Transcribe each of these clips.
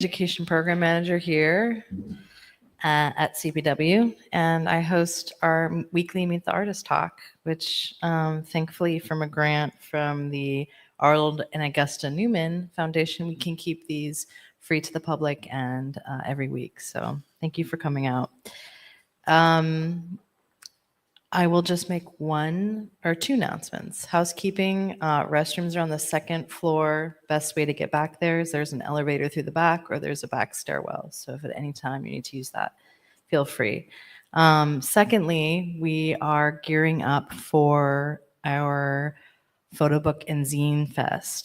Education Program Manager here at CPW, and I host our weekly Meet the Artist Talk, which thankfully from a grant from the Arnold and Augusta Newman Foundation, we can keep these free to the public and every week. So thank you for coming out. I will just make one or two announcements. Housekeeping, restrooms are on the second floor. Best way to get back there is there's an elevator through the back or there's a back stairwell. So if at any time you need to use that, feel free. Secondly, we are gearing up for our photo book and zine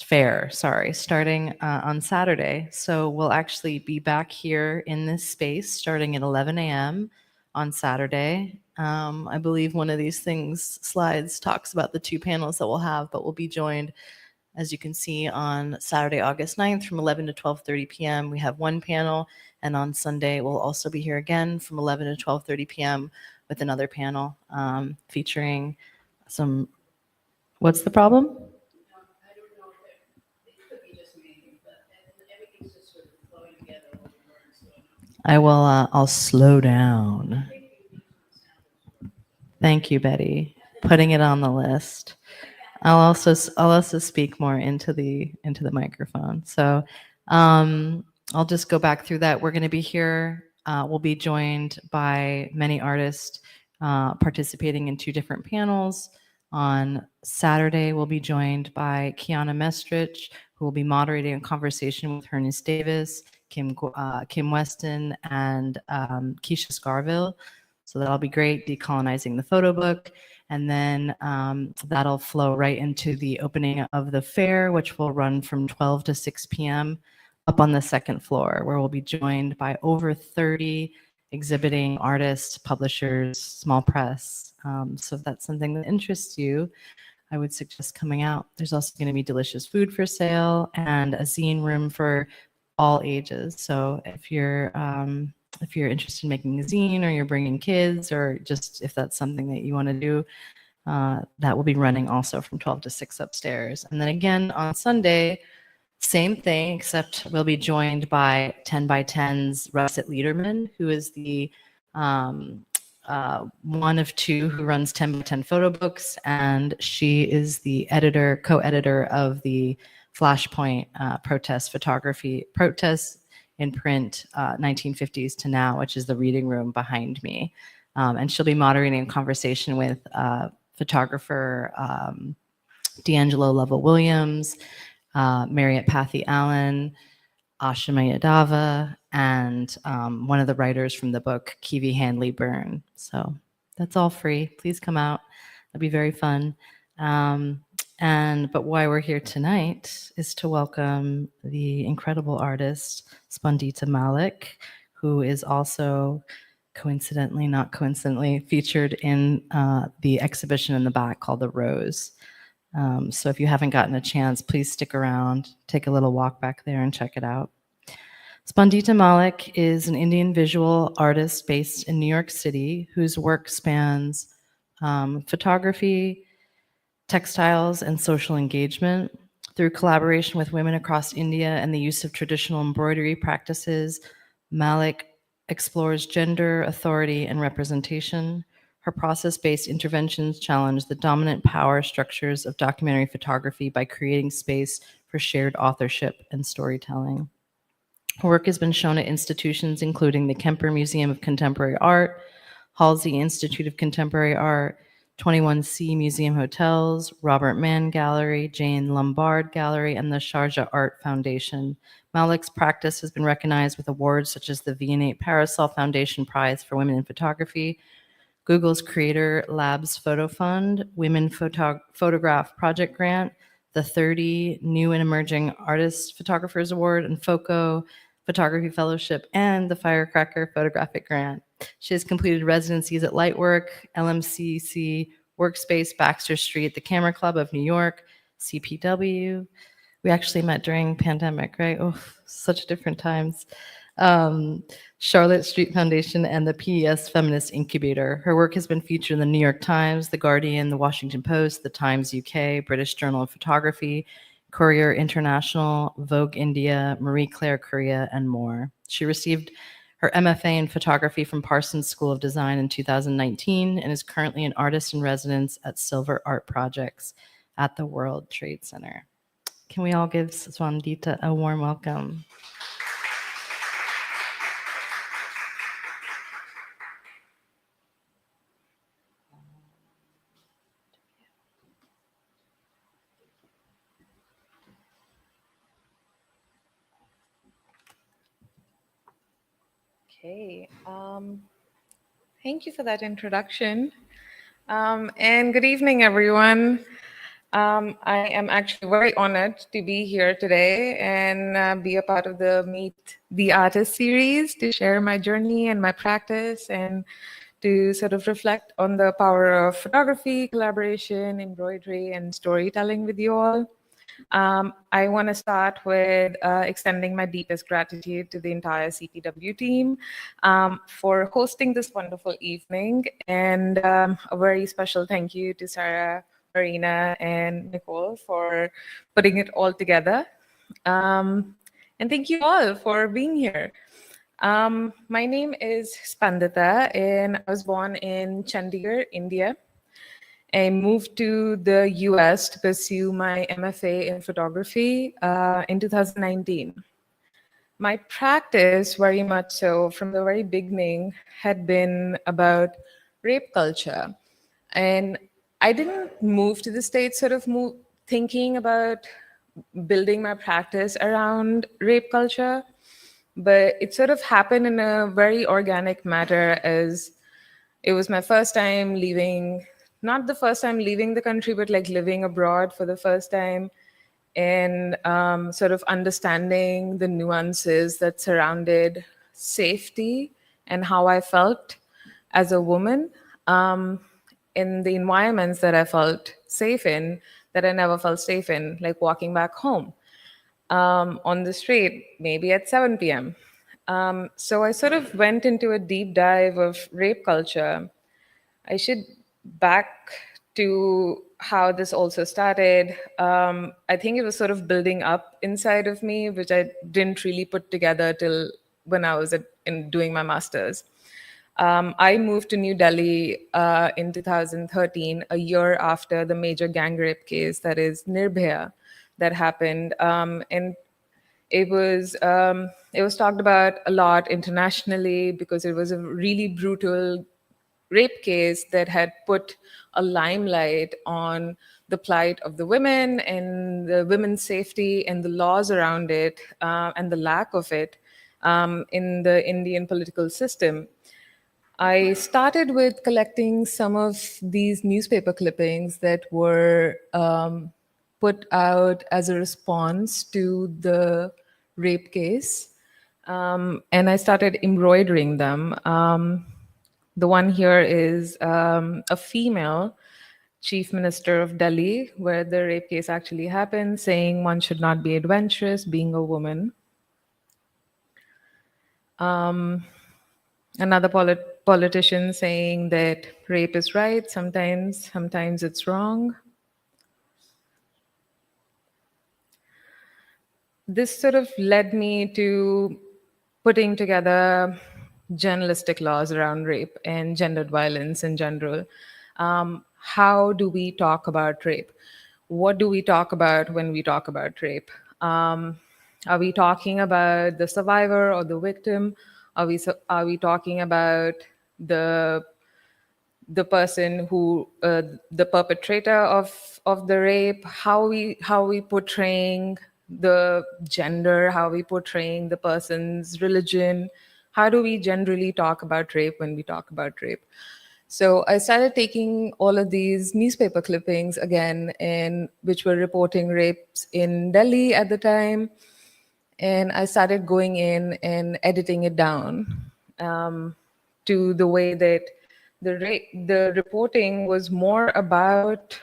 fair, starting on Saturday. So we'll actually be back here in this space starting at 11 a.m. on Saturday. I believe one of these slides talks about the two panels that we'll have, but we'll be joined, as you can see, on Saturday, August 9th from 11 to 12:30 p.m. We have one panel, and on Sunday we'll also be here again from 11 to 12:30 p.m. with another panel featuring some. What's the problem? I don't know if it could be just me, but everything's just sort of flowing together. I'll slow down. Thank you, Betty. Putting it on the list. I'll also speak more into the microphone. So I'll just go back through that. We're going to be here. We'll be joined by many artists participating in two different panels. On Saturday, we'll be joined by Kiana Mestrich, who will be moderating a conversation with Ernest Davis, Kim Weston, and Keisha Scarville. So that'll be great, decolonizing the photo book. And then that'll flow right into the opening of the fair, which will run from 12 to 6 p.m. up on the second floor, where we'll be joined by over 30 exhibiting artists, publishers, small press. So if that's something that interests you, I would suggest coming out. There's also going to be delicious food for sale and a zine room for all ages. So if you're interested in making a zine, or you're bringing kids, or just if that's something that you want to do, that will be running also from 12 to 6 upstairs. And then again on Sunday, same thing, except we'll be joined by 10 by 10's Russet Liederman, who is the one of two who runs 10 by 10 photo books, and she is the co-editor of the Flashpoint protest in print 1950s to now, which is the reading room behind me. And she'll be moderating a conversation with photographer D'Angelo Lovell-Williams, Marriott Pathy Allen, Ashima Yadava, and one of the writers from the book, Kiwi Handley Byrne. So that's all free. Please come out. It'll be very fun. But why we're here tonight is to welcome the incredible artist, Spandita Malik, who is also not coincidentally, featured in the exhibition in the back called The Rose. So if you haven't gotten a chance, please stick around, take a little walk back there and check it out. Spandita Malik is an Indian visual artist based in New York City whose work spans photography, textiles, and social engagement. Through collaboration with women across India and the use of traditional embroidery practices, Malik explores gender, authority, and representation. Her process-based interventions challenge the dominant power structures of documentary photography by creating space for shared authorship and storytelling. Her work has been shown at institutions including the Kemper Museum of Contemporary Art, Halsey Institute of Contemporary Art, 21C Museum Hotels, Robert Mann Gallery, Jane Lombard Gallery, and the Sharjah Art Foundation. Malik's practice has been recognized with awards such as the V&8 Parasol Foundation Prize for Women in Photography, Google's Creator Labs Photo Fund, Women Photograph Project Grant, the 30 New and Emerging Artists Photographers Award, and FOCO Photography Fellowship, and the Firecracker Photographic Grant. She has completed residencies at Lightwork, LMCC, Workspace, Baxter Street, the Camera Club of New York, CPW. We actually met during pandemic, right? Oh, such different times. Charlotte Street Foundation, and the PES Feminist Incubator. Her work has been featured in the New York Times, The Guardian, The Washington Post, The Times UK, British Journal of Photography, Courier International, Vogue India, Marie Claire Korea, and more. She received her MFA in photography from Parsons School of Design in 2019 and is currently an artist in residence at Silver Art Projects at the World Trade Center. Can we all give Spandita a warm welcome? Okay. Thank you for that introduction. And good evening, everyone. I am actually very honored to be here today and be a part of the Meet the Artist series to share my journey and my practice and to sort of reflect on the power of photography, collaboration, embroidery, and storytelling with you all. I want to start with extending my deepest gratitude to the entire CPW team for hosting this wonderful evening, and a very special thank you to Sarah, Marina, and Nicole for putting it all together. And thank you all for being here. My name is Spandita, and I was born in Chandigarh, India. I moved to the US to pursue my MFA in photography in 2019. My practice, very much so from the very beginning, had been about rape culture. And I didn't move to the States sort of thinking about building my practice around rape culture, but it sort of happened in a very organic manner as it was my first time leaving, not the first time leaving the country, but like living abroad for the first time and sort of understanding the nuances that surrounded safety and how I felt as a woman in the environments that I felt safe in, that I never felt safe in, like walking back home on the street, maybe at 7 p.m. So I sort of went into a deep dive of rape culture. I should back to how this also started. I think it was sort of building up inside of me, which I didn't really put together till when I was doing my master's. I moved to New Delhi in 2013, a year after the major gang rape case, that is Nirbhaya, that happened. And it was talked about a lot internationally because it was a really brutal rape case that had put a limelight on the plight of the women and the women's safety and the laws around it and the lack of it in the Indian political system. I started with collecting some of these newspaper clippings that were put out as a response to the rape case. And I started embroidering them. The one here is a female chief minister of Delhi, where the rape case actually happened, saying one should not be adventurous being a woman. Another politician saying that rape is right, sometimes it's wrong. This sort of led me to putting together journalistic laws around rape and gendered violence in general. How do we talk about rape? What do we talk about when we talk about rape? Are we talking about the survivor or the victim? Are we talking about the person who the perpetrator of the rape? How we portraying the gender, how we portraying the person's religion? How do we generally talk about rape when we talk about rape? So I started taking all of these newspaper clippings again, and which were reporting rapes in Delhi at the time, and I started going in and editing it down to the way that the reporting was more about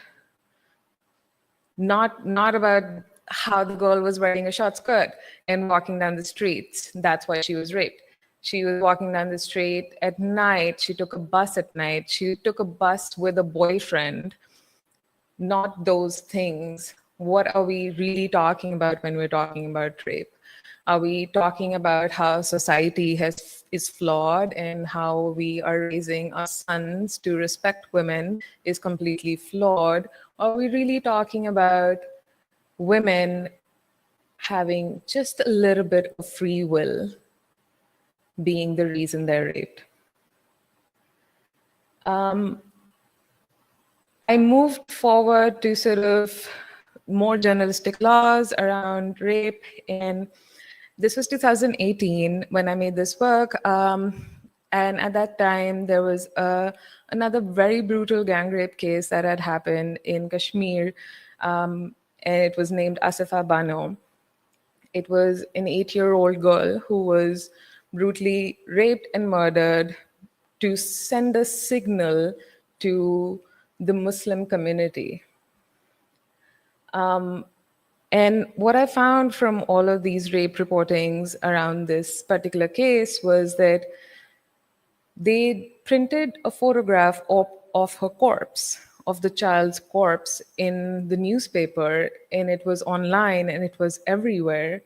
not about how the girl was wearing a short skirt and walking down the streets. That's why she was raped. She was walking down the street at night. She took a bus at night. She took a bus with a boyfriend. Not those things what are we really talking about when we're talking about rape? Are we talking about how society is flawed and how we are raising our sons to respect women is completely flawed? Or are we really talking about women having just a little bit of free will being the reason they're raped? I moved forward to sort of more journalistic laws around rape, and this was 2018 when I made this work. And at that time, there was another very brutal gang rape case that had happened in Kashmir, and it was named Asifa Bano. It was an 8-year-old girl who was brutally raped and murdered to send a signal to the Muslim community. And what I found from all of these rape reportings around this particular case was that they printed a photograph of her corpse, of the child's corpse, in the newspaper, and it was online and it was everywhere.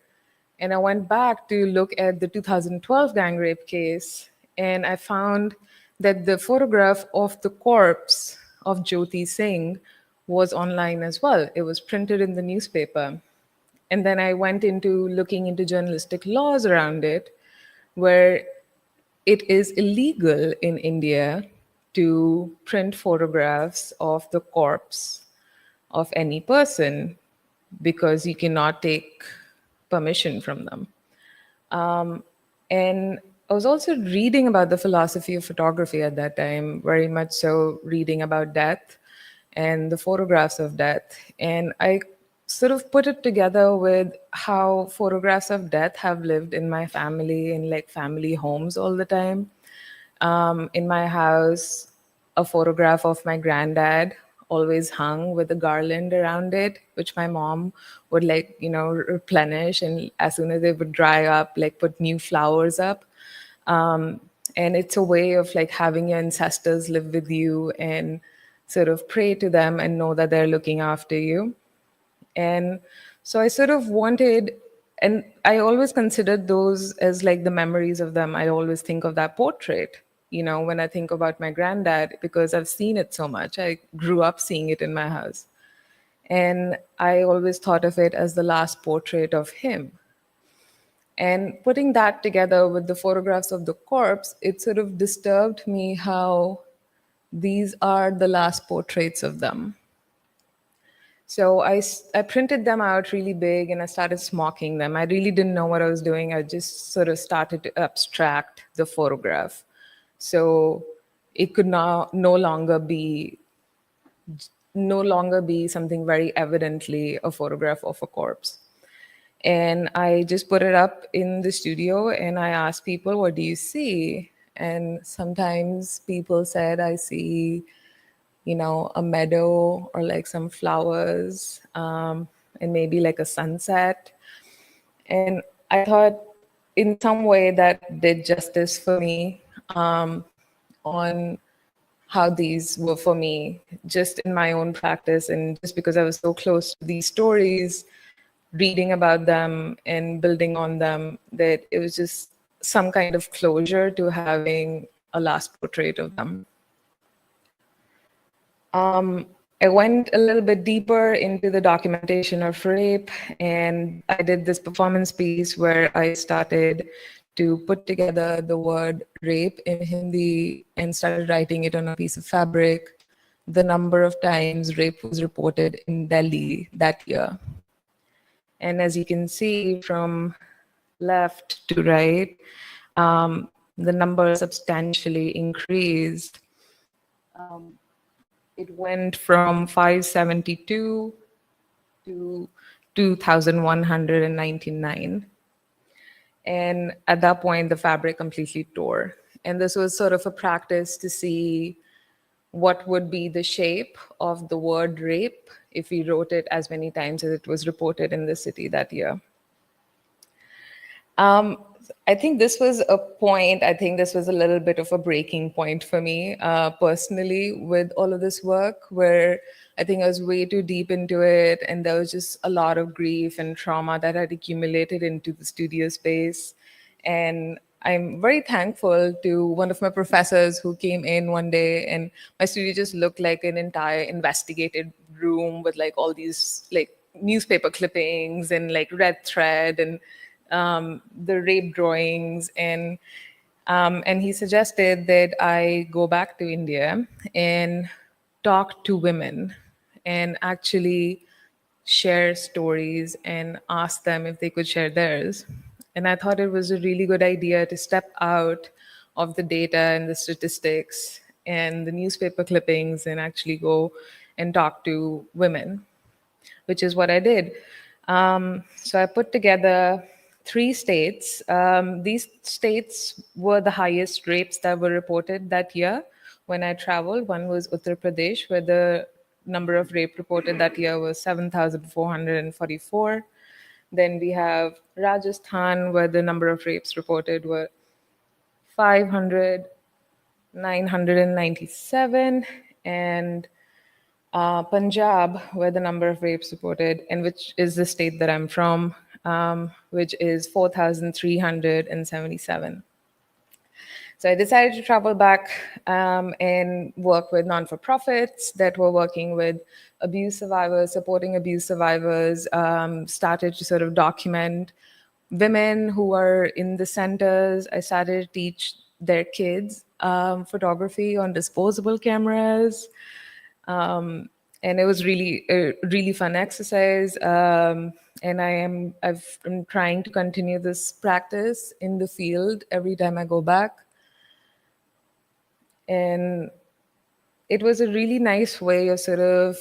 And I went back to look at the 2012 gang rape case, and I found that the photograph of the corpse of Jyoti Singh was online as well. It was printed in the newspaper. And then I went into looking into journalistic laws around it, where it is illegal in India to print photographs of the corpse of any person because you cannot take permission from them. And I was also reading about the philosophy of photography at that time, very much so reading about death and the photographs of death. And I sort of put it together with how photographs of death have lived in my family, in like family homes all the time. In my house, a photograph of my granddad always hung with a garland around it, which my mom would like, replenish. And as soon as they would dry up, like put new flowers up. And it's a way of like having your ancestors live with you and sort of pray to them and know that they're looking after you. And so I sort of wanted, and I always considered those as like the memories of them. I always think of that portrait, when I think about my granddad, because I've seen it so much. I grew up seeing it in my house. And I always thought of it as the last portrait of him. And putting that together with the photographs of the corpse, it sort of disturbed me how these are the last portraits of them. So I printed them out really big and I started smocking them. I really didn't know what I was doing. I just sort of started to abstract the photograph. So it could now no longer be something very evidently a photograph of a corpse. And I just put it up in the studio and I asked people, what do you see? And sometimes people said, I see, a meadow or like some flowers, and maybe like a sunset. And I thought in some way that did justice for me, on how these were for me, just in my own practice. And just because I was so close to these stories, reading about them and building on them, that it was just some kind of closure to having a last portrait of them. I went a little bit deeper into the documentation of rape, and I did this performance piece where I started to put together the word rape in Hindi and started writing it on a piece of fabric, the number of times rape was reported in Delhi that year. And as you can see from left to right, the number substantially increased. It went from 572 to 2,199. And at that point, the fabric completely tore. And this was sort of a practice to see what would be the shape of the word rape if we wrote it as many times as it was reported in the city that year. I think this was a point, I think this was a little bit of a breaking point for me personally with all of this work, where I think I was way too deep into it. And there was just a lot of grief and trauma that had accumulated into the studio space. And I'm very thankful to one of my professors who came in one day, and my studio just looked like an entire investigated room with like all these like newspaper clippings and like red thread and the rape drawings. And he suggested that I go back to India and talk to women and actually share stories and ask them if they could share theirs. And I thought it was a really good idea to step out of the data and the statistics and the newspaper clippings and actually go and talk to women, which is what I did. So I put together 3 states. These states were the highest rapes that were reported that year when I traveled. One was Uttar Pradesh, where the number of rape reported that year was 7,444. Then we have Rajasthan, where the number of rapes reported were 500, 997, and Punjab, where the number of rapes reported, and which is the state that I'm from, which is 4,377. So I decided to travel back and work with non-for-profits that were working with abuse survivors, supporting abuse survivors, started to sort of document women who are in the centers. I started to teach their kids photography on disposable cameras. And it was really a really fun exercise. And I'm trying to continue this practice in the field every time I go back. And it was a really nice way of sort of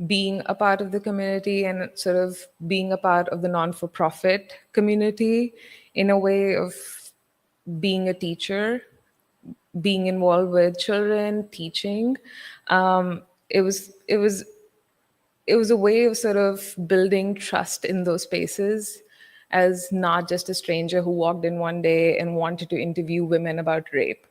being a part of the community and sort of being a part of the non-for-profit community in a way of being a teacher, being involved with children, teaching. It was a way of sort of building trust in those spaces as not just a stranger who walked in one day and wanted to interview women about rape,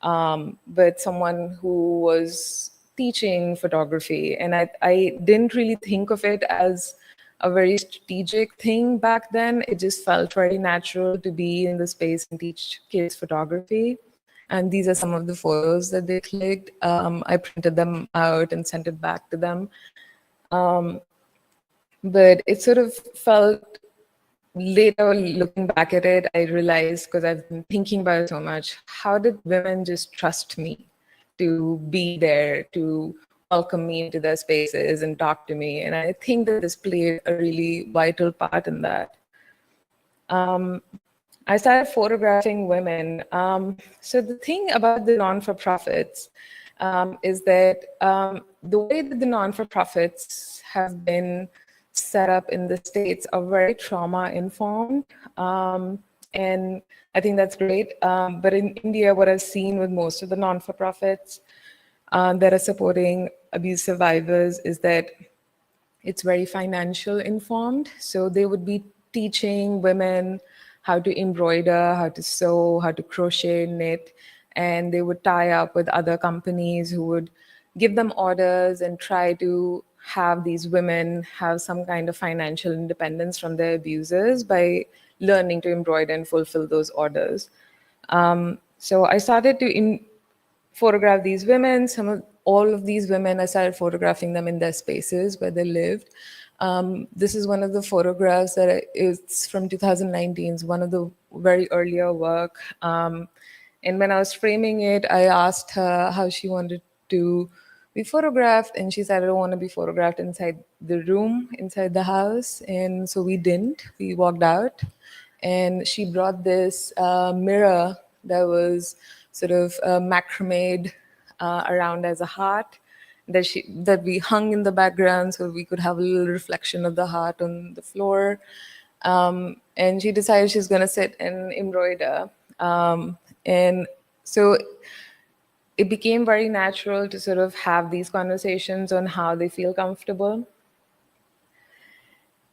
but someone who was teaching photography. And I didn't really think of it as a very strategic thing back then. It just felt very natural to be in the space and teach kids photography. And these are some of the photos that they clicked. I printed them out and sent it back to them. But it sort of felt later, looking back at it, I realized, because I've been thinking about it so much, how did women just trust me to be there, to welcome me into their spaces and talk to me? And I think that this played a really vital part in that. I started photographing women. So the thing about the non-for-profits is that the way that the non-for-profits have been set up in the States are very trauma-informed. And I think that's great. But in India, what I've seen with most of the non-for-profits that are supporting abuse survivors is that it's very financial informed. So they would be teaching women how to embroider, how to sew, how to crochet, knit, and they would tie up with other companies who would give them orders and try to have these women have some kind of financial independence from their abusers by learning to embroider and fulfill those orders. So I started to photograph these women. All of these women, I started photographing them in their spaces where they lived. This is one of the photographs it's from 2019. It's one of the very earlier work. And when I was framing it, I asked her how she wanted to be photographed, and she said, I don't want to be photographed inside the room, inside the house. And so we didn't. We walked out, and she brought this mirror that was sort of macrameed around as a heart that we hung in the background so we could have a little reflection of the heart on the floor. And she decided she's going to sit and embroider. And so it became very natural to sort of have these conversations on how they feel comfortable.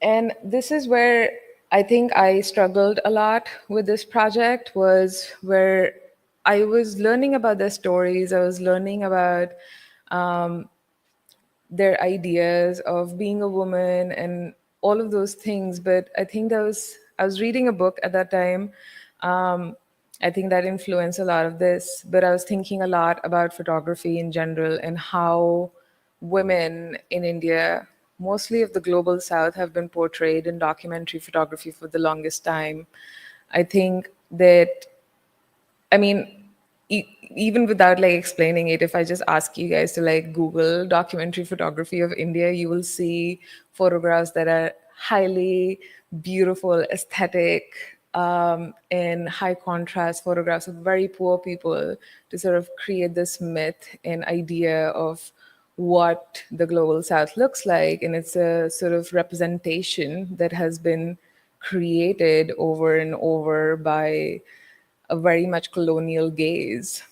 And this is where I think I struggled a lot with this project was where I was learning about their stories. I was learning about um, their ideas of being a woman and all of those things. But I think I was reading a book at that time. Um, I think that influenced a lot of this. But I was thinking a lot about photography in general and how women in India, mostly of the global south, have been portrayed in documentary photography for the longest time. I think that I mean, even without like explaining it, if I just ask you guys to like Google documentary photography of India, you will see photographs that are highly beautiful, aesthetic, and high contrast photographs of very poor people to sort of create this myth and idea of what the global south looks like. And it's a sort of representation that has been created over and over by a very much colonial gaze.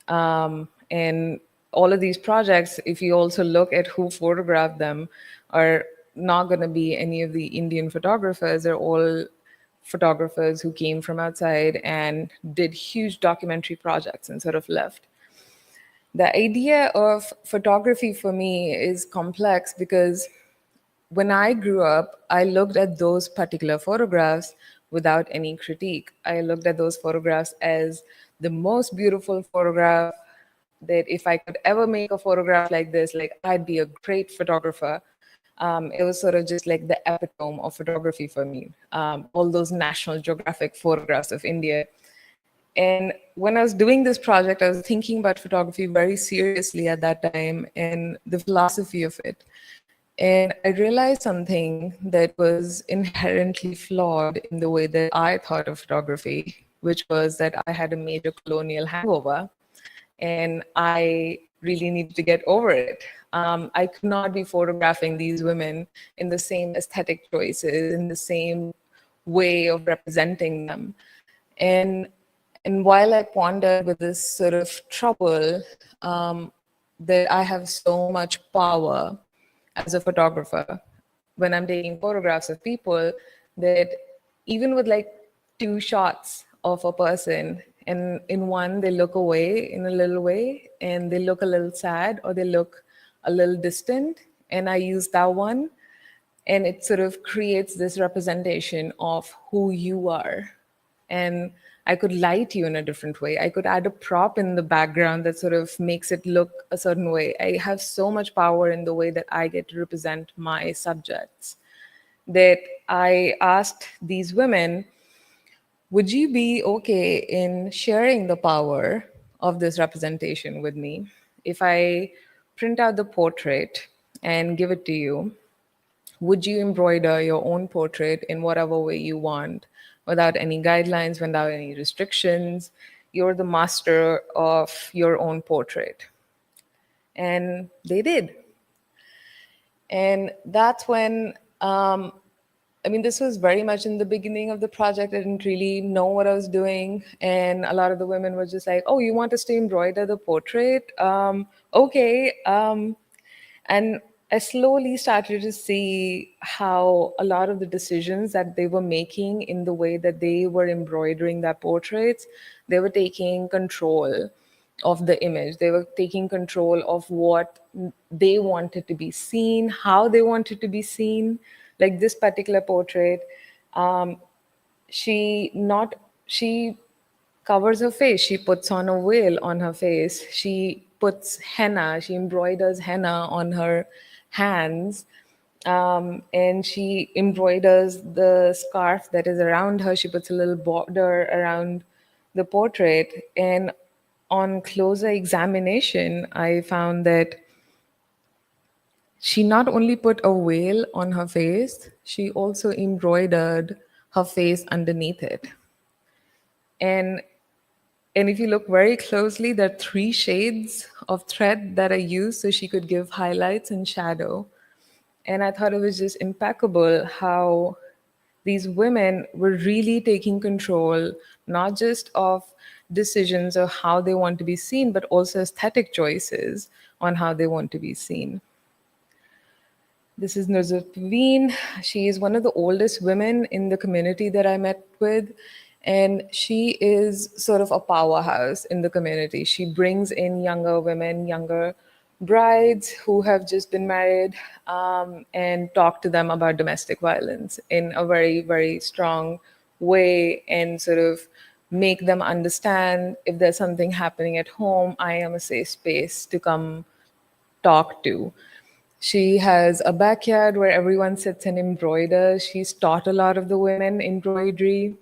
And all of these projects, if you also look at who photographed them, are not going to be any of the Indian photographers. They're all photographers who came from outside and did huge documentary projects and sort of left. The idea of photography for me is complex because when I grew up, I looked at those particular photographs without any critique. I looked at those photographs as the most beautiful photograph that if I could ever make a photograph like this, like I'd be a great photographer. It was sort of just like the epitome of photography for me. All those National Geographic photographs of India. And when I was doing this project, I was thinking about photography very seriously at that time and the philosophy of it. And I realized something that was inherently flawed in the way that I thought of photography, which was that I had a major colonial hangover and I really needed to get over it. I could not be photographing these women in the same aesthetic choices, in the same way of representing them. And and while I pondered with this sort of trouble that I have so much power as a photographer when I'm taking photographs of people, that even with like two shots of a person, and in one they look away in a little way and they look a little sad or they look a little distant, and I use that one and it sort of creates this representation of who you are. And I could light you in a different way. I could add a prop in the background that sort of makes it look a certain way. I have so much power in the way that I get to represent my subjects that I asked these women, would you be okay in sharing the power of this representation with me if I print out the portrait and give it to you? Would you embroider your own portrait in whatever way you want without any guidelines, without any restrictions? You're the master of your own portrait. And they did. And that's when, I mean, this was very much in the beginning of the project. I didn't really know what I was doing. And a lot of the women were just like, oh, you want us to embroider the portrait? Okay. And I slowly started to see how a lot of the decisions that they were making in the way that they were embroidering their portraits, they were taking control of the image. They were taking control of what they wanted to be seen, how they wanted to be seen. Like this particular portrait, um, she covers her face. She puts on a veil on her face. She puts henna. She embroiders henna on her hands. And she embroiders the scarf that is around her. She puts a little border around the portrait. And on closer examination, I found that she not only put a veil on her face, she also embroidered her face underneath it. And And if you look very closely, there are three shades of thread that are used so she could give highlights and shadow. And I thought it was just impeccable how these women were really taking control, not just of decisions of how they want to be seen, but also aesthetic choices on how they want to be seen. This is Nuzhat Parveen. She is one of the oldest women in the community that I met with. And she is sort of a powerhouse in the community. She brings in younger women, younger brides who have just been married, and talk to them about domestic violence in a very, very strong way, and sort of make them understand if there's something happening at home, I am a safe space to come talk to. She has a backyard where everyone sits and embroiders. She's taught a lot of the women embroidery.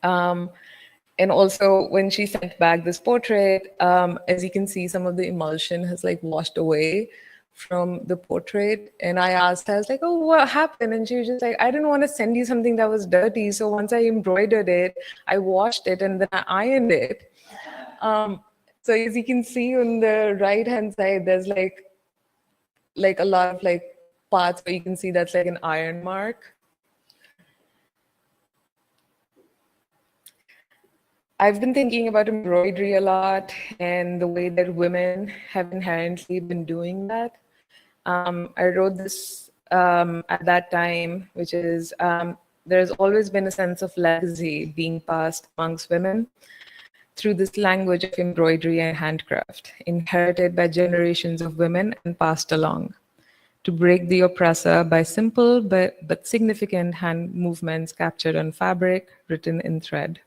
Um, and also, when she sent back this portrait, as you can see, some of the emulsion has like washed away from the portrait. And I asked her, I was like, oh, what happened? And she was just like, I didn't want to send you something that was dirty. So once I embroidered it, I washed it and then I ironed it. So as you can see on the right hand side, there's like a lot of like parts where you can see that's like an iron mark. I've been thinking about embroidery a lot and the way that women have inherently been doing that. I wrote this at that time, which is there's always been a sense of legacy being passed amongst women through this language of embroidery and handcraft, inherited by generations of women and passed along to break the oppressor by simple but significant hand movements captured on fabric, written in thread.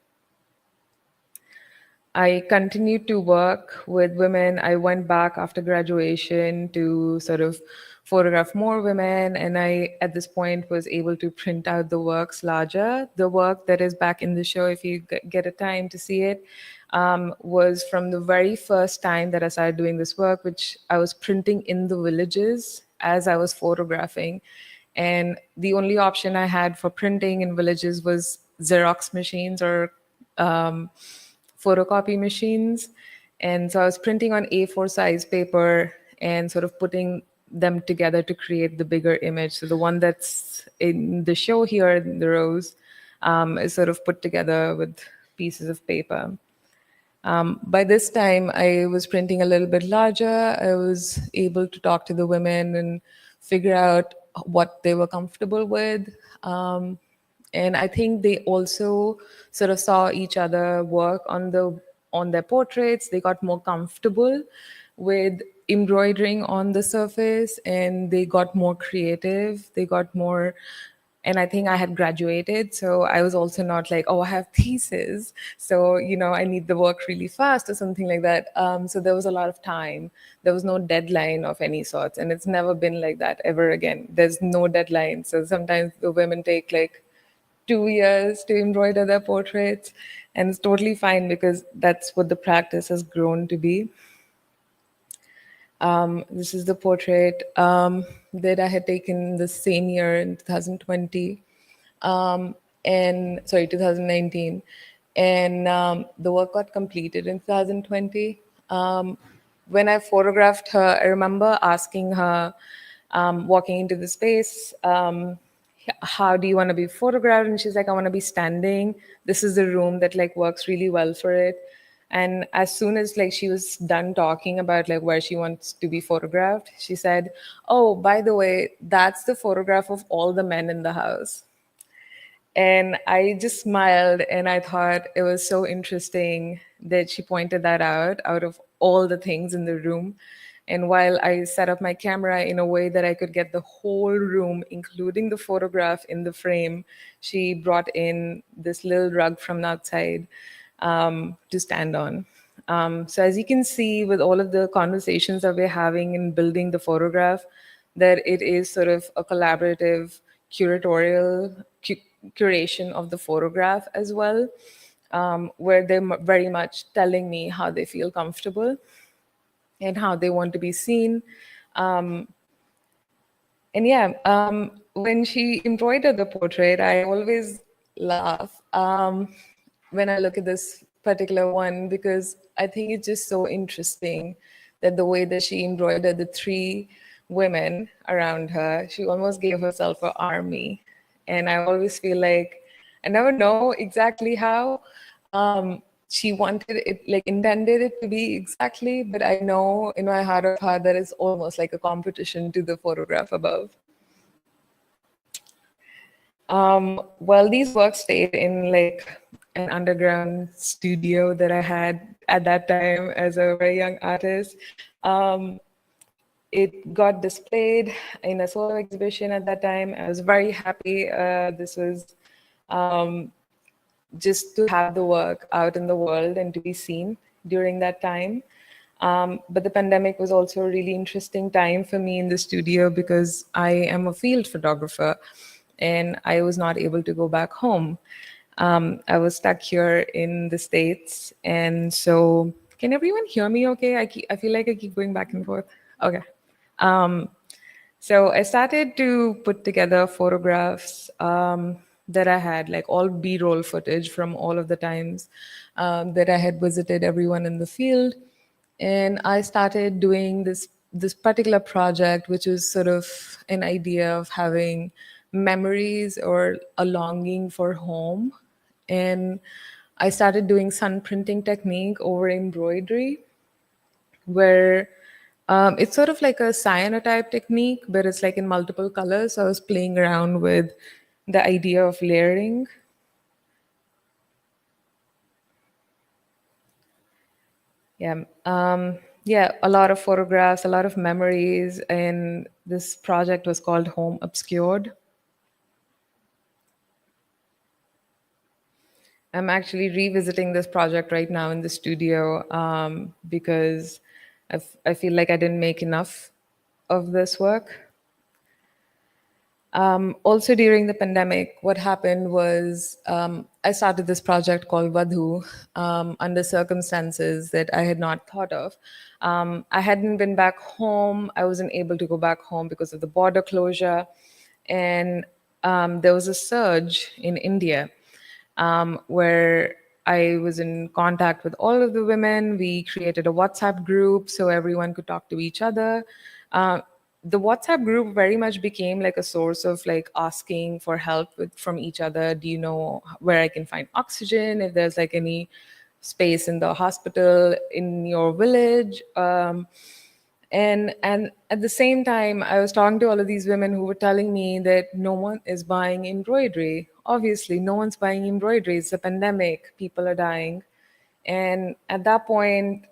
I continued to work with women. I went back after graduation to sort of photograph more women, and I, at this point, was able to print out the works larger. The work that is back in the show, if you get a time to see it, was from the very first time that I started doing this work, which I was printing in the villages as I was photographing. And the only option I had for printing in villages was Xerox machines or photocopy machines. And so I was printing on A4 size paper and sort of putting them together to create the bigger image. So the one that's in the show here in the rows is sort of put together with pieces of paper. By this time, I was printing a little bit larger. I was able to talk to the women and figure out what they were comfortable with. And I think they also sort of saw each other work on their portraits. They got more comfortable with embroidering on the surface, and they got more creative. They got more, and I think I had graduated, so I was also not like, oh, I have thesis, so I need the work really fast or something like that. So there was a lot of time. There was no deadline of any sorts, and it's never been like that ever again. There's no deadline. So sometimes the women take like 2 years to embroider their portraits, and it's totally fine because that's what the practice has grown to be. This is the portrait that I had taken the same year in 2020, and sorry, 2019, and the work got completed in 2020. When I photographed her, I remember asking her, walking into the space, how do you want to be photographed? And she's like, I want to be standing. This is the room that like works really well for it. And as soon as like she was done talking about like where she wants to be photographed, she said, oh, by the way, that's the photograph of all the men in the house. And I just smiled, and I thought it was so interesting that she pointed that out of all the things in the room. And while I set up my camera in a way that I could get the whole room, including the photograph in the frame, she brought in this little rug from outside to stand on. So as you can see with all of the conversations that we're having in building the photograph, that it is sort of a collaborative curatorial curation of the photograph as well, where they're very much telling me how they feel comfortable and how they want to be seen. And yeah, when she embroidered the portrait, I always laugh when I look at this particular one, because I think it's just so interesting that the way that she embroidered the three women around her, she almost gave herself an army. And I always feel like I never know exactly how she wanted it, like intended it to be exactly, but I know in my heart of heart that it's almost like a competition to the photograph above. Well, these works stayed in like an underground studio that I had at that time as a very young artist. Um, it got displayed in a solo exhibition at that time. I was very happy. This was um, just to have the work out in the world and to be seen during that time. But the pandemic was also a really interesting time for me in the studio because I am a field photographer and I was not able to go back home. I was stuck here in the States. And so, can everyone hear me okay? I feel like I keep going back and forth. Okay. Um, so I started to put together photographs that I had, like all B-roll footage from all of the times that I had visited everyone in the field, and I started doing this particular project, which is sort of an idea of having memories or a longing for home, and I started doing sun printing technique over embroidery where it's sort of like a cyanotype technique, but it's like in multiple colors. So I was playing around with the idea of layering. Yeah. Yeah, a lot of photographs, a lot of memories, and this project was called Home Obscured. I'm actually revisiting this project right now in the studio because I feel like I didn't make enough of this work. Also, during the pandemic, what happened was I started this project called Vadhu under circumstances that I had not thought of. I hadn't been back home. I wasn't able to go back home because of the border closure. And there was a surge in India where I was in contact with all of the women. We created a WhatsApp group so everyone could talk to each other. Uh, the WhatsApp group very much became like a source of like asking for help from each other. Do you know where I can find oxygen? If there's like any space in the hospital in your village. And at the same time, I was talking to all of these women who were telling me that no one is buying embroidery. Obviously, no one's buying embroidery. It's a pandemic. People are dying. And at that point,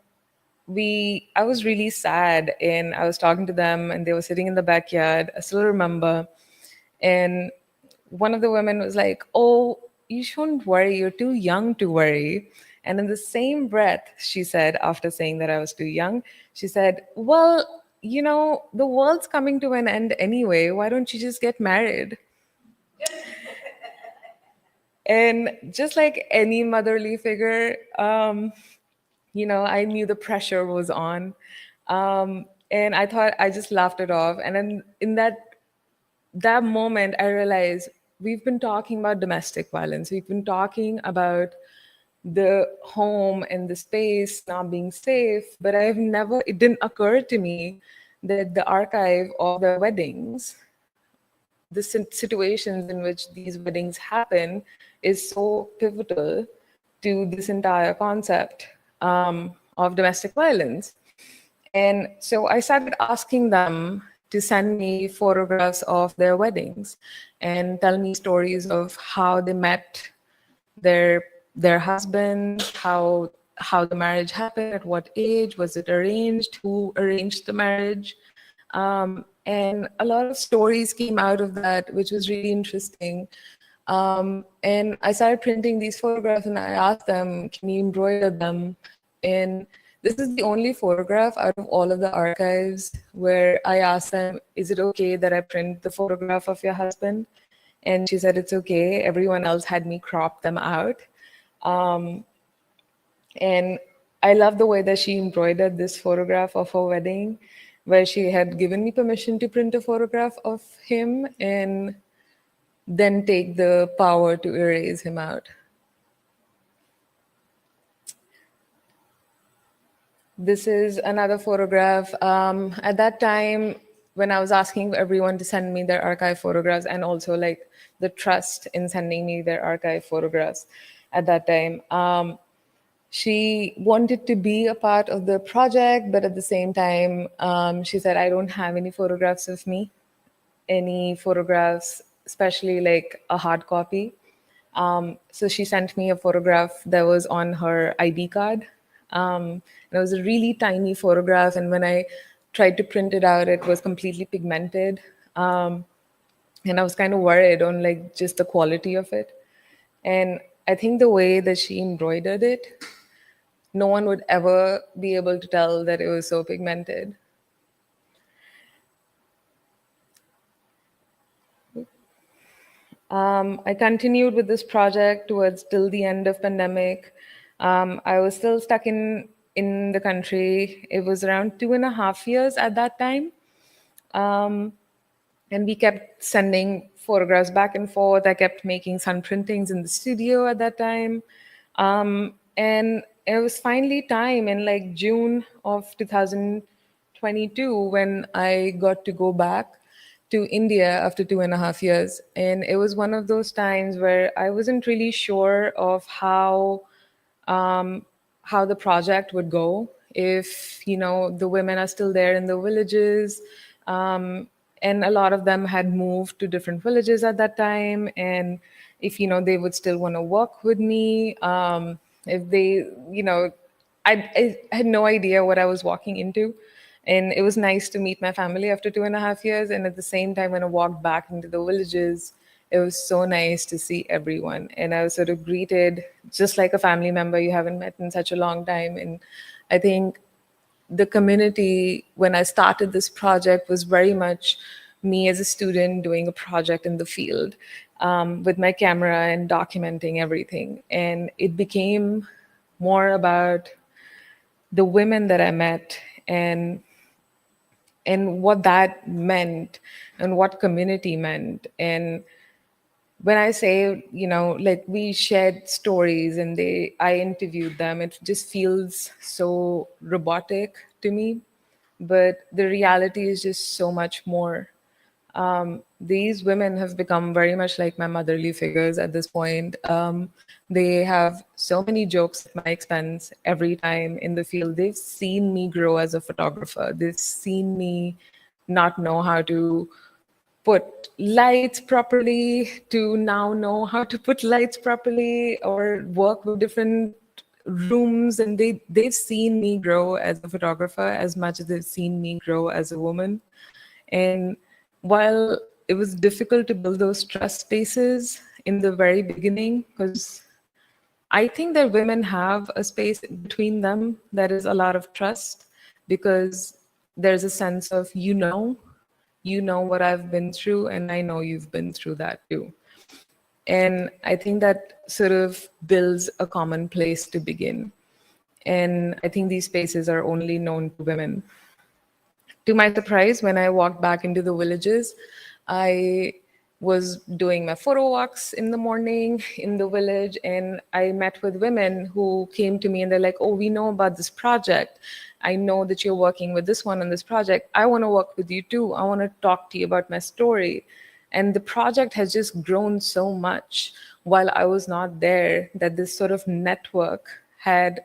I was really sad, and I was talking to them and they were sitting in the backyard. I still remember. And one of the women was like, "Oh, you shouldn't worry, you're too young to worry." And in the same breath, she said, after saying that I was too young, she said, "Well, the world's coming to an end anyway. Why don't you just get married?" And just like any motherly figure, I knew the pressure was on. And I thought I just laughed it off. And then in that moment, I realized we've been talking about domestic violence. We've been talking about the home and the space not being safe, but it didn't occur to me that the archive of the weddings, the situations in which these weddings happen, is so pivotal to this entire concept of domestic violence. And so I started asking them to send me photographs of their weddings and tell me stories of how they met their husbands, how the marriage happened, at what age, was it arranged, who arranged the marriage. And a lot of stories came out of that, which was really interesting. And I started printing these photographs and I asked them, can you embroider them? And this is the only photograph out of all of the archives where I asked them, is it okay that I print the photograph of your husband? And she said, it's okay. Everyone else had me crop them out. And I love the way that she embroidered this photograph of her wedding, where she had given me permission to print a photograph of him and then take the power to erase him out. This is another photograph. At that time, when I was asking everyone to send me their archive photographs, and also like the trust in sending me their archive photographs at that time, she wanted to be a part of the project, but at the same time, she said, I don't have any photographs of me, any photographs especially like a hard copy. So she sent me a photograph that was on her ID card. And it was a really tiny photograph. And when I tried to print it out, it was completely pigmented. And I was kind of worried on like just the quality of it. And I think the way that she embroidered it, no one would ever be able to tell that it was so pigmented. I continued with this project towards till the end of pandemic. I was still stuck in the country. It was around 2.5 years at that time. And we kept sending photographs back and forth. I kept making sun printings in the studio at that time. And it was finally time in like June of 2022 when I got to go back to India after 2.5 years. And it was one of those times where I wasn't really sure of how the project would go, if the women are still there in the villages, and a lot of them had moved to different villages at that time, and if they would still want to work with me, if they I had no idea what I was walking into. And it was nice to meet my family after 2.5 years. And at the same time, when I walked back into the villages, it was so nice to see everyone. And I was sort of greeted just like a family member you haven't met in such a long time. And I think the community, when I started this project, was very much me as a student doing a project in the field, with my camera and documenting everything. And it became more about the women that I met and what that meant and what community meant. And when I say, like we shared stories and I interviewed them, it just feels so robotic to me. But the reality is just so much more. These women have become very much like my motherly figures at this point. They have so many jokes at my expense every time in the field. They've seen me grow as a photographer. They've seen me not know how to put lights properly to now know how to put lights properly or work with different rooms. And they've seen me grow as a photographer as much as they've seen me grow as a woman. And while it was difficult to build those trust spaces in the very beginning, because I think that women have a space between them that is a lot of trust, because there's a sense of, you know what I've been through, and I know you've been through that too. And I think that sort of builds a common place to begin. And I think these spaces are only known to women. To my surprise, when I walked back into the villages, I was doing my photo walks in the morning in the village, and I met with women who came to me and they're like, oh, we know about this project. I know that you're working with this one on this project. I want to work with you too. I want to talk to you about my story. And the project has just grown so much while I was not there, that this sort of network had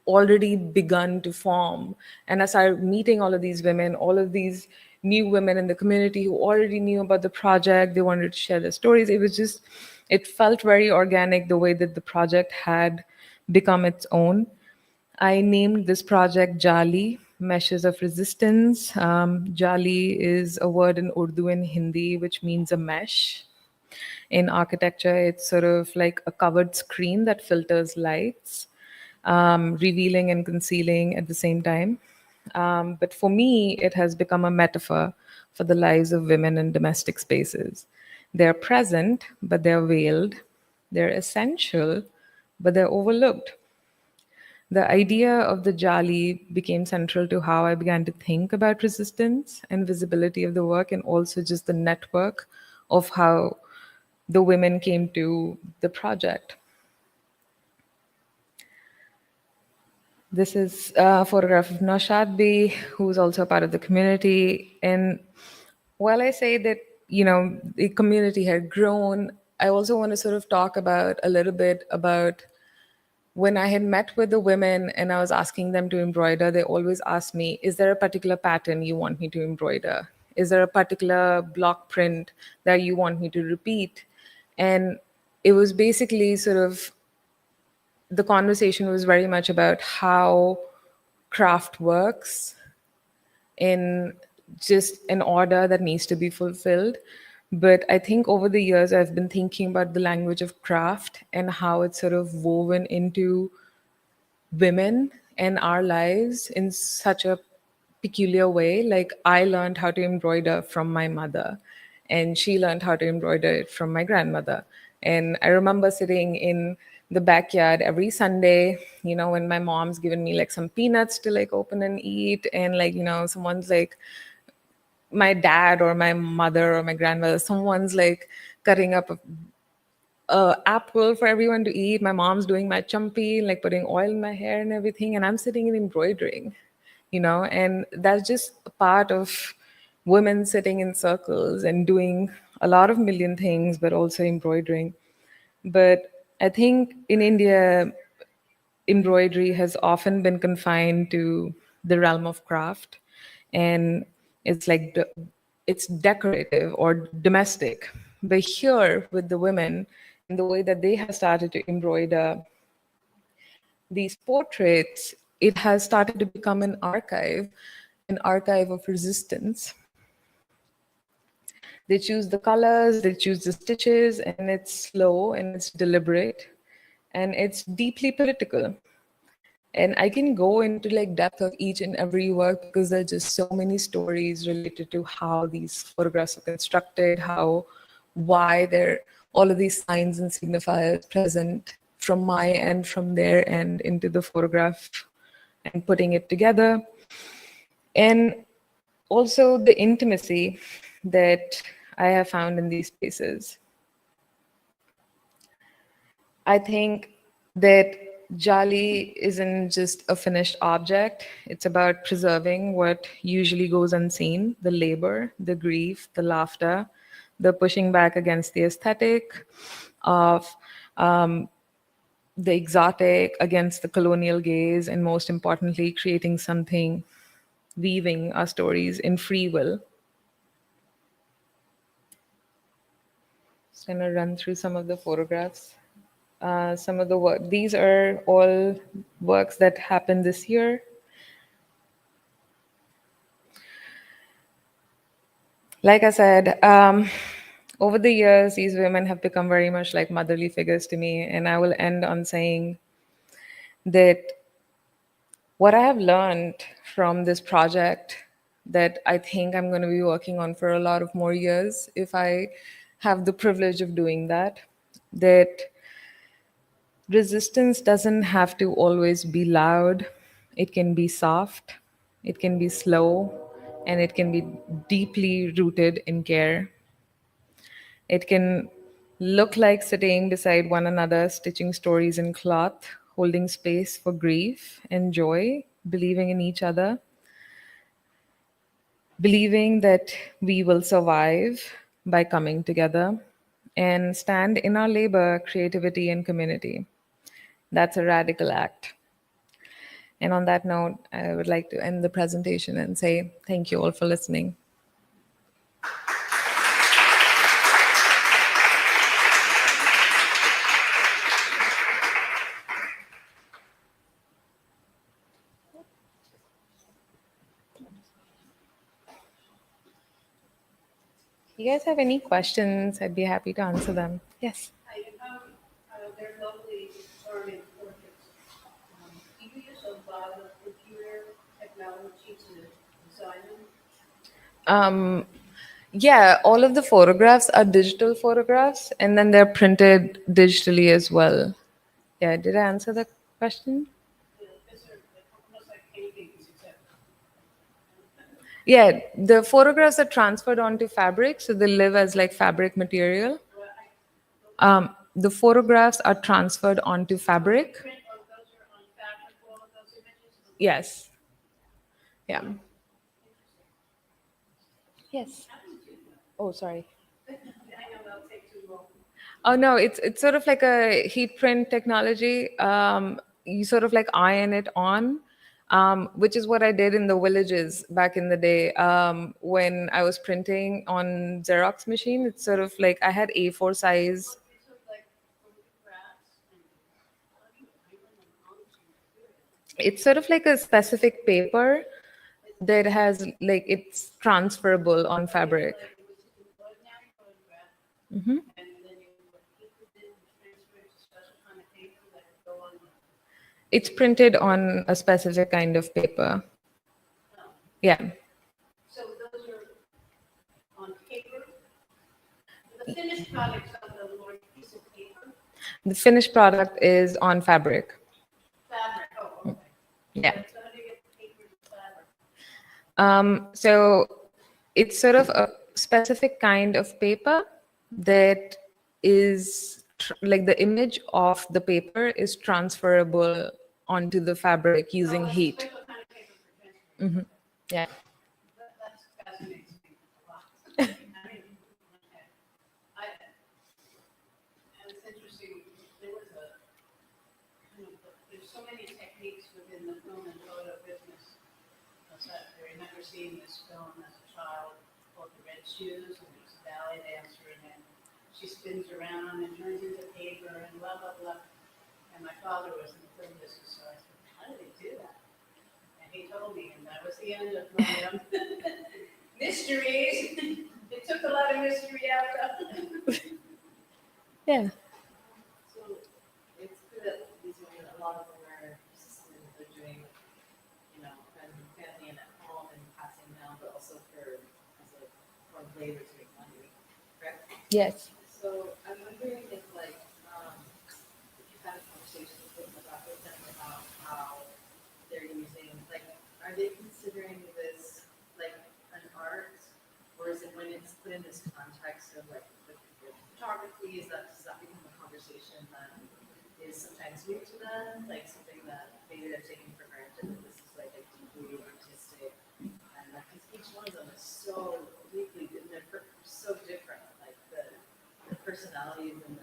already begun to form. And as I started meeting all of these women, all of these new women in the community who already knew about the project, they wanted to share their stories. It felt very organic the way that the project had become its own. I named this project Jāḻī, Meshes of Resistance. Jāḻī is a word in Urdu and Hindi, which means a mesh. In architecture, it's sort of like a covered screen that filters lights, revealing and concealing at the same time. But for me, it has become a metaphor for the lives of women in domestic spaces. They're present, but they're veiled. They're essential, but they're overlooked. The idea of the Jāḻī became central to how I began to think about resistance and visibility of the work, and also just the network of how the women came to the project. This is a photograph of Naushad, who's also a part of the community. And while I say that, the community had grown, I also want to sort of talk about a little bit about when I had met with the women and I was asking them to embroider. They always asked me, is there a particular pattern you want me to embroider? Is there a particular block print that you want me to repeat? And it was basically sort of, the conversation was very much about how craft works in just an order that needs to be fulfilled. But I think over the years, I've been thinking about the language of craft and how it's sort of woven into women and our lives in such a peculiar way. Like, I learned how to embroider from my mother, and she learned how to embroider it from my grandmother. And I remember sitting in the backyard every Sunday, when my mom's given me like some peanuts to like open and eat, and like, someone's like, my dad or my mother or my grandmother, someone's like cutting up a apple for everyone to eat. My mom's doing my chumpy, like putting oil in my hair and everything, and I'm sitting and embroidering, and that's just a part of women sitting in circles and doing a lot of million things, but also embroidering. But I think in India, embroidery has often been confined to the realm of craft, and it's like it's decorative or domestic. But here with the women, and the way that they have started to embroider these portraits, it has started to become an archive of resistance. They choose the colors, they choose the stitches, and it's slow and it's deliberate and it's deeply political. And I can go into like depth of each and every work because there are just so many stories related to how these photographs are constructed, why there all of these signs and signifiers present from my end, from their end into the photograph and putting it together. And also the intimacy that I have found in these spaces. I think that Jāḻī isn't just a finished object. It's about preserving what usually goes unseen, the labor, the grief, the laughter, the pushing back against the aesthetic of the exotic against the colonial gaze, and most importantly, creating something, weaving our stories in free will. Just gonna run through some of the photographs. Some of the work. These are all works that happened this year. Like I said, over the years, these women have become very much like motherly figures to me. And I will end on saying that what I have learned from this project that I think I'm going to be working on for a lot of more years, if I have the privilege of doing that, that resistance doesn't have to always be loud. It can be soft, it can be slow, and it can be deeply rooted in care. It can look like sitting beside one another, stitching stories in cloth, holding space for grief and joy, believing in each other, believing that we will survive by coming together and stand in our labor, creativity, and community. That's a radical act. And on that note, I would like to end the presentation and say thank you all for listening. If you guys have any questions, I'd be happy to answer them. Yes. Hi, they're lovely charming portraits. Do you use a lot of computer technology to design them? Yeah, all of the photographs are digital photographs, and then they're printed digitally as well. Yeah, did I answer that question? Because they're almost like paintings, except Yeah, the photographs are transferred onto fabric, so they live as like fabric material. The photographs are transferred onto fabric. print or those are on fabric, all of those images. Yes. Yeah. Yes. Oh, sorry. I know that'll take too long. Oh no, it's sort of like a heat print technology. You sort of like iron it on, which is what I did in the villages back in the day, when I was printing on Xerox machine. It's sort of like I had A4 size. Okay, so like photographs and how do you bring them onto your It's sort of like a specific paper that has like it's transferable on fabric. like it was just an ordinary photograph Hmm. and then you would keep it and transfer it to special kind of paper that would go on the It's printed on a specific kind of paper. film. Yeah. So those are on paper. The finished product's on the little piece of paper, The finished product is on fabric. fabric. Oh, okay. Yeah. So how do you get the paper to fabric? So it's sort of a specific kind of paper that is like the image of the paper is transferable onto the fabric using Oh, it's a heat. special kind of paper for transfer. Yeah. That fascinates me a lot. I mean, okay. And it's interesting, there was there's so many techniques within the film and photo business. I remember seeing this film as a child called The Red Shoes, and there's a ballet dancer, and then she spins around and turns into paper and blah, blah, blah. And my father was in the film business, so I said, how did they do that? And he told me, and that was the end of my mysteries. It took a lot of mystery out of it. Yeah. So it's good that these women, a lot of them are assisting what they're doing, you know, and family and at home and passing down, but also for labor to make money, correct? Yes. So I'm wondering if if you've had a conversation with them about how they're using, like, are they considering this like an art, or is it when it's put in this context of like with photography, does that become a conversation that is sometimes new to them, like something that maybe they're taking for granted that this is like a deeply artistic, and like 'cause each one of them is so deeply, they're so different, like the personalities and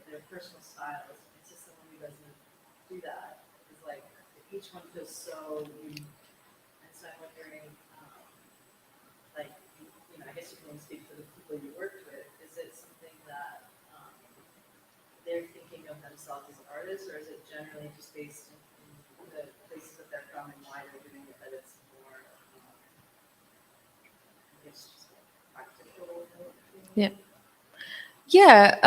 their personal styles. It's just someone who doesn't do that. It's like each one feels so unique. And so I'm wondering, like, you know, I guess you can only speak for the people you worked with. Is it something that they're thinking of themselves as artists, or is it generally just based in the places that they're from and why they're doing it, that it's more, I guess, just like practical? Yeah. Yeah.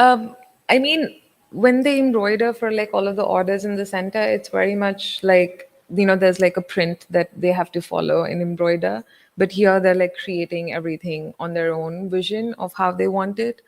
I mean, when they embroider for like all of the orders in the center, it's very much like, there's like a print that they have to follow and embroider. But here they're like creating everything on their own vision of how they want it.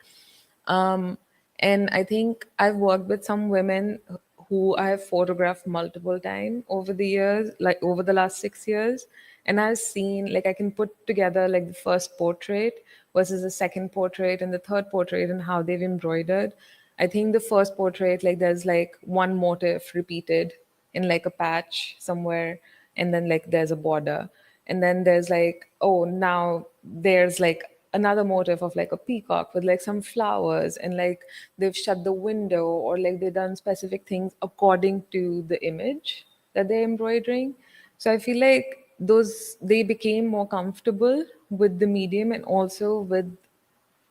Um, and I think I've worked with some women who I have photographed multiple times over the years, like over the last 6 years. And I've seen, like, I can put together like the first portrait versus the second portrait and the third portrait and how they've embroidered. I think the first portrait, like, there's like one motif repeated in like a patch somewhere, and then like there's a border. And then there's like, oh, now there's like another motif of like a peacock with like some flowers, and like they've shut the window, or like they've done specific things according to the image that they're embroidering. So I feel like those they became more comfortable with the medium and also with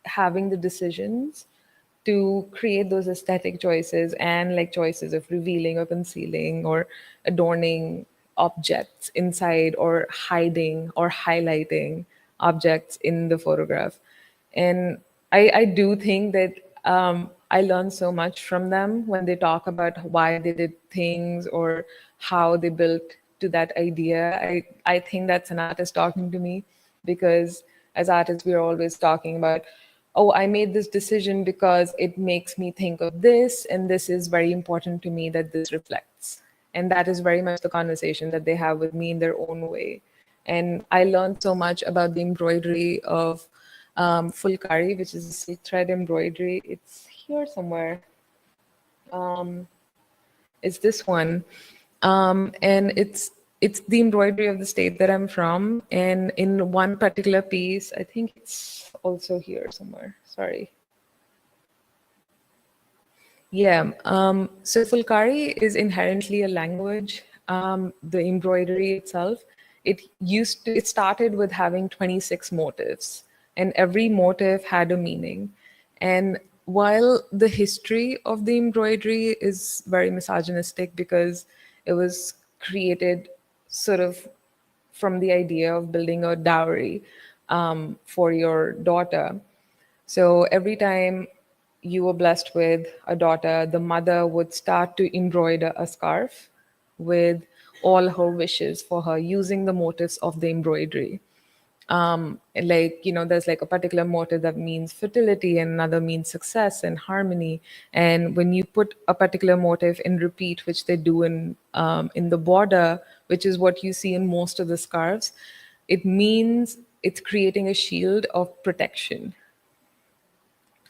having the decisions to create those aesthetic choices and like choices of revealing or concealing or adorning objects inside or hiding or highlighting objects in the photograph. And I do think that I learn so much from them when they talk about why they did things or how they built to that idea. I think that's an artist talking to me, because as artists, we're always talking about, oh, I made this decision because it makes me think of this, and this is very important to me that this reflects. And that is very much the conversation that they have with me in their own way. And I learned so much about the embroidery of fulkari, which is a silk thread embroidery. It's here somewhere. It's this one, and it's the embroidery of the state that I'm from. And in one particular piece, I think it's also here somewhere. Sorry. Yeah. So Fulkari is inherently a language. the embroidery itself, it started with having 26 motifs, and every motif had a meaning. And while the history of the embroidery is very misogynistic because it was created sort of from the idea of building a dowry for your daughter. So every time you were blessed with a daughter, the mother would start to embroider a scarf with all her wishes for her using the motifs of the embroidery. Like, there's like a particular motive that means fertility and another means success and harmony. And when you put a particular motive in repeat, which they do in the border, which is what you see in most of the scarves, it means it's creating a shield of protection.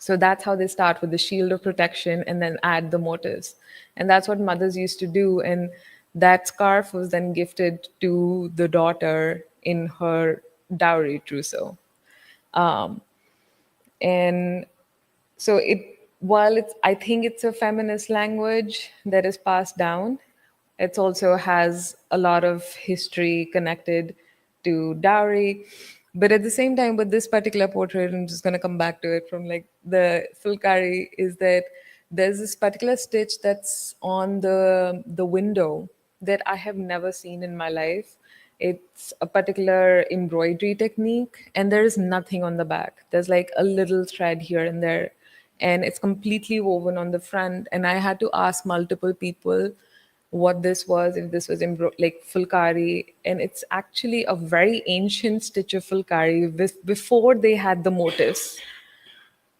So that's how they start, with the shield of protection and then add the motives. And that's what mothers used to do. And that scarf was then gifted to the daughter in her dowry trousseau. And so while I think it's a feminist language that is passed down, it also has a lot of history connected to dowry. But at the same time, with this particular portrait, I'm just going to come back to it from like the fulkari, is that there's this particular stitch that's on the window that I have never seen in my life. It's a particular embroidery technique, and there is nothing on the back. There's like a little thread here and there, and it's completely woven on the front. And I had to ask multiple people what this was, if this was like fulkari. And it's actually a very ancient stitch of fulkari before they had the motifs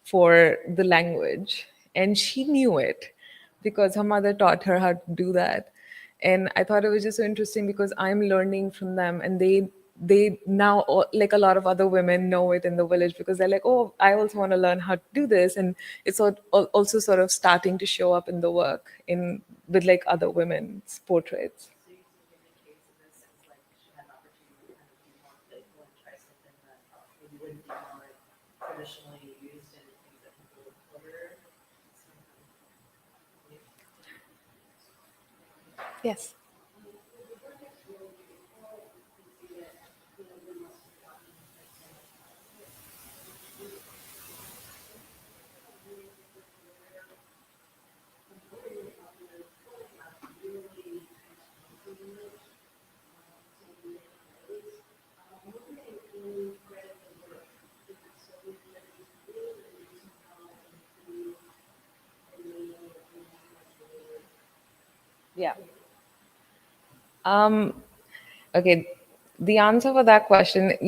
for the language. And she knew it because her mother taught her how to do that. And I thought it was just so interesting because I'm learning from them, and they now, like a lot of other women, know it in the village because they're like, oh, I also want to learn how to do this. And it's also sort of starting to show up in the work with like other women's portraits. So you think in the case of this, it's like she had an opportunity to kind of be more playful and try something that maybe wouldn't be more like traditionally used in things that people would order. Yes. Yeah. Okay. The answer for that question, if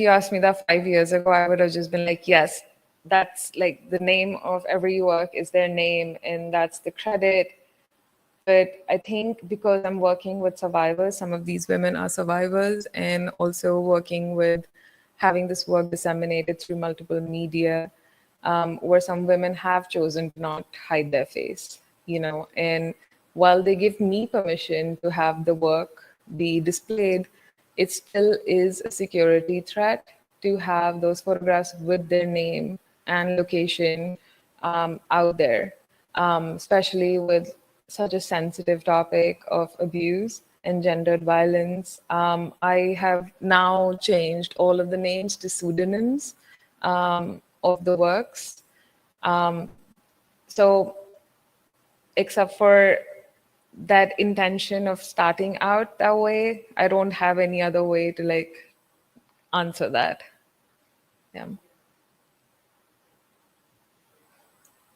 you asked me that 5 years ago, I would have just been like, yes, that's like the name of every work is their name, and that's the credit. But I think because I'm working with survivors, some of these women are survivors, and also working with having this work disseminated through multiple media, where some women have chosen to not hide their face, and while they give me permission to have the work be displayed, it still is a security threat to have those photographs with their name and location out there, especially with such a sensitive topic of abuse and gendered violence. I have now changed all of the names to pseudonyms of the works. So except for that intention of starting out that way, I don't have any other way to like answer that. Yeah.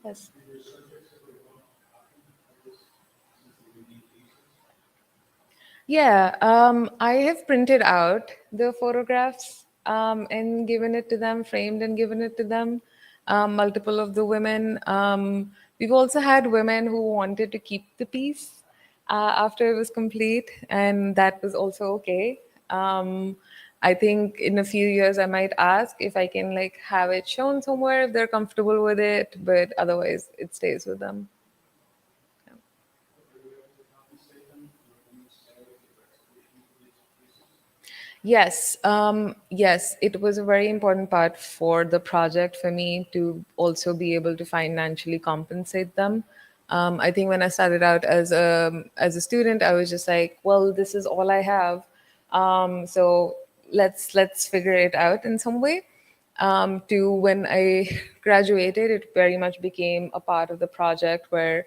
Yes. Yeah, I have printed out the photographs and given it to them, framed and given it to them. Multiple of the women. We've also had women who wanted to keep the piece after it was complete, and that was also okay. I think in a few years I might ask if I can like have it shown somewhere if they're comfortable with it, but otherwise it stays with them. Yes, yes, it was a very important part for the project for me to also be able to financially compensate them I think when I started out as a student, I was just like, well, this is all I have, so let's figure it out in some way. To when I graduated, it very much became a part of the project where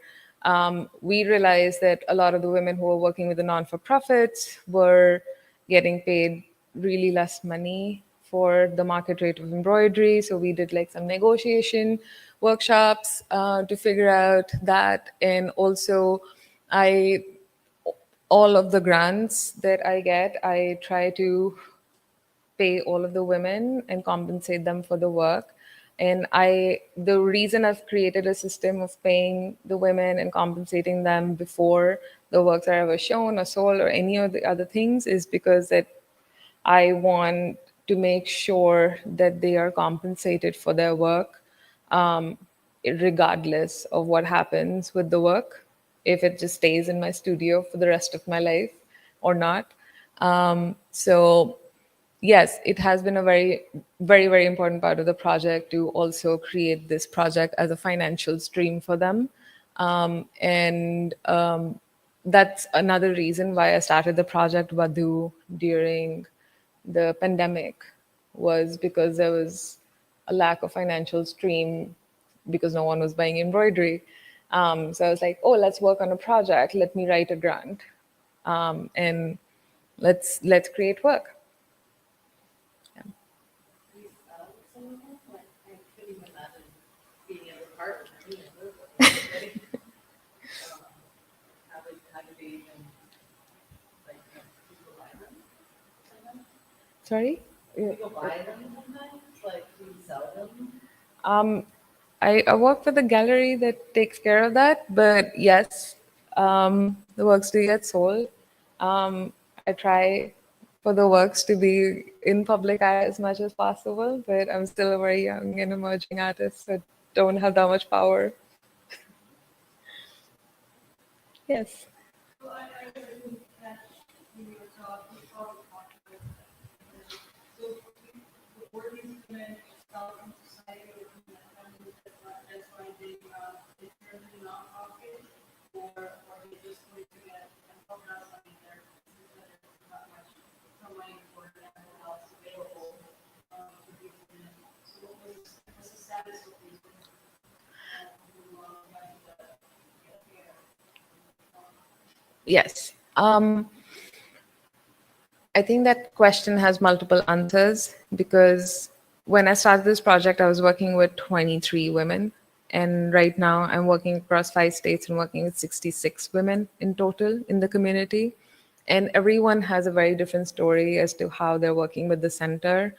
we realized that a lot of the women who were working with the non-for-profits were getting paid really less money for the market rate of embroidery. So we did like some negotiation workshops to figure out that. And also, I all of the grants that I get, I try to pay all of the women and compensate them for the work. And the reason I've created a system of paying the women and compensating them before the works are ever shown or sold or any of the other things is because that I want to make sure that they are compensated for their work, regardless of what happens with the work, if it just stays in my studio for the rest of my life or not. So yes, it has been a very, very, very important part of the project to also create this project as a financial stream for them. And that's another reason why I started the project Vadhu during the pandemic, was because there was a lack of financial stream because no one was buying embroidery. So I was like, oh, let's work on a project. Let me write a grant, and let's create work. Do you sell some of them? Like, I couldn't even imagine being able to part with any of those. How do they even, like, people buy them? Sometimes? Sorry. People buy them sometimes? Like, do you sell them? Um, I work with a gallery that takes care of that, but yes, the works do get sold. I try for the works to be in public eye as much as possible, but I'm still a very young and emerging artist, so don't have that much power. Yes. Well, I didn't catch when you were talking, so were these women expelled from society or from the family that's why they turned into nonprofit, or are they just going to get and focus on their not much money for mental health available to these women? So what's the status of these women who might get care? Yes. I think that question has multiple answers because when I started this project, I was working with 23 women. And right now, I'm working across 5 states and working with 66 women in total in the community. And everyone has a very different story as to how they're working with the center